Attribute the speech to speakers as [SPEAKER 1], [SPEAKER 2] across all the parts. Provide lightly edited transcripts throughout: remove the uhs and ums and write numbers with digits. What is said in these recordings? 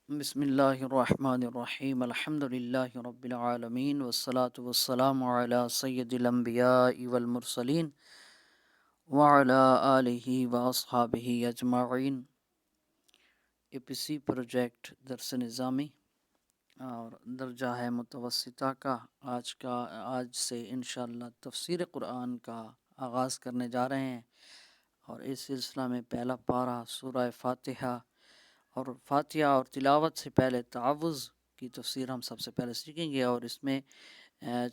[SPEAKER 1] بسم اللہ الرحمن الرحیم الحمد للہ رب العالمین والصلاة والسلام علی سید الانبیاء والمرسلین وعلی آلہ واصحابہ اجمعین۔ APC پروجیکٹ درس نظامی اور درجہ ہے متوسطہ کا آج سے انشاءاللہ تفسیر قرآن کا آغاز کرنے جا رہے ہیں، اور اس سلسلہ میں پہلا پارہ سورہ فاتحہ اور فاتحہ اور تلاوت سے پہلے تعوذ کی تفسیر ہم سب سے پہلے سیکھیں گے، اور اس میں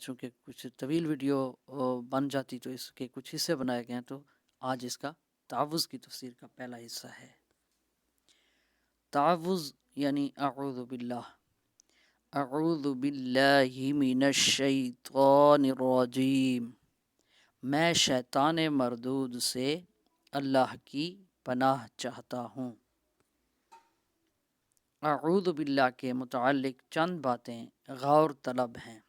[SPEAKER 1] چونکہ کچھ طویل ویڈیو بن جاتی تو اس کے کچھ حصے بنائے گئے ہیں، تو آج اس کا تعوذ کی تفسیر کا پہلا حصہ ہے۔ تعوذ یعنی اعوذ باللہ من الشیطان الرجیم، میں شیطان مردود سے اللہ کی پناہ چاہتا ہوں۔ اعوذ باللہ کے متعلق چند باتیں غور طلب ہیں۔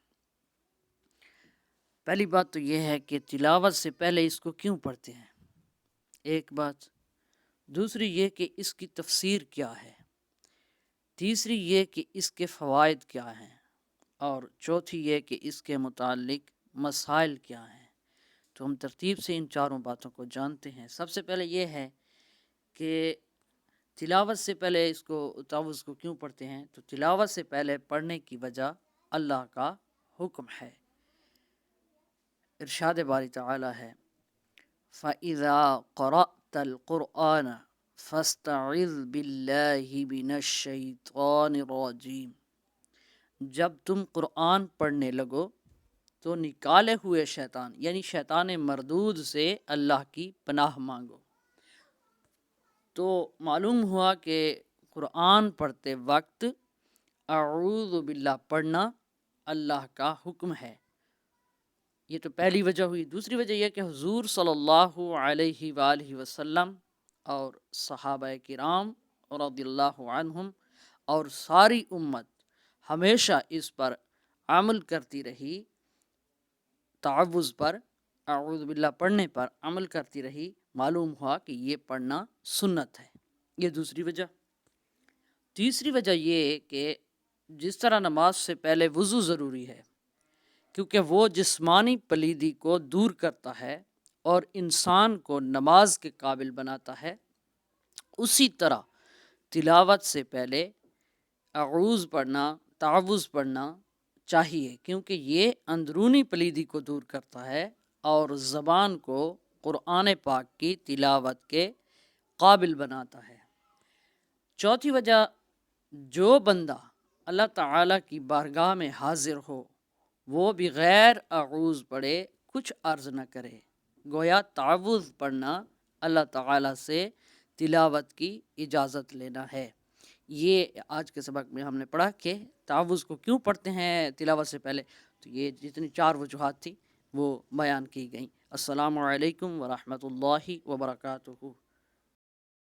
[SPEAKER 1] پہلی بات تو یہ ہے کہ تلاوت سے پہلے اس کو کیوں پڑھتے ہیں، ایک بات۔ دوسری یہ کہ اس کی تفسیر کیا ہے۔ تیسری یہ کہ اس کے فوائد کیا ہیں، اور چوتھی یہ کہ اس کے متعلق مسائل کیا ہیں۔ تو ہم ترتیب سے ان چاروں باتوں کو جانتے ہیں۔ سب سے پہلے یہ ہے کہ تلاوت سے پہلے اس کو تعوذ کو کیوں پڑھتے ہیں، تو تلاوت سے پہلے پڑھنے کی وجہ اللہ کا حکم ہے۔ ارشاد باری تعالی ہے فَإِذَا قَرَأْتَ الْقُرْآنَ فَاسْتَعِذْ بِاللَّهِ مِنَ الشَّيْطَانِ الرَّجِيمِ، جب تم قرآن پڑھنے لگو تو نکالے ہوئے شیطان یعنی شیطان مردود سے اللہ کی پناہ مانگو۔ تو معلوم ہوا کہ قرآن پڑھتے وقت اعوذ باللہ پڑھنا اللہ کا حکم ہے، یہ تو پہلی وجہ ہوئی۔ دوسری وجہ یہ کہ حضور صلی اللہ علیہ وآلہ وسلم اور صحابہ کرام رضی اللہ عنہم اور ساری امت ہمیشہ اس پر عمل کرتی رہی، تعوذ پر، اعوذ باللہ پڑھنے پر عمل کرتی رہی۔ معلوم ہوا کہ یہ پڑھنا سنت ہے، یہ دوسری وجہ۔ تیسری وجہ یہ کہ جس طرح نماز سے پہلے وضو ضروری ہے، کیونکہ وہ جسمانی پلیدی کو دور کرتا ہے اور انسان کو نماز کے قابل بناتا ہے، اسی طرح تلاوت سے پہلے اعوذ پڑھنا، تعوذ پڑھنا چاہیے، کیونکہ یہ اندرونی پلیدی کو دور کرتا ہے اور زبان کو قرآن پاک کی تلاوت کے قابل بناتا ہے۔ چوتھی وجہ، جو بندہ اللہ تعالیٰ کی بارگاہ میں حاضر ہو وہ بغیر اعوذ پڑھے کچھ عرض نہ کرے، گویا تعوذ پڑھنا اللہ تعالیٰ سے تلاوت کی اجازت لینا ہے۔ یہ آج کے سبق میں ہم نے پڑھا کہ تعوذ کو کیوں پڑھتے ہیں تلاوت سے پہلے، تو یہ جتنی چار وجوہات تھی وہ بیان کی گئیں۔ السلام علیکم ورحمۃ اللہ وبرکاتہ۔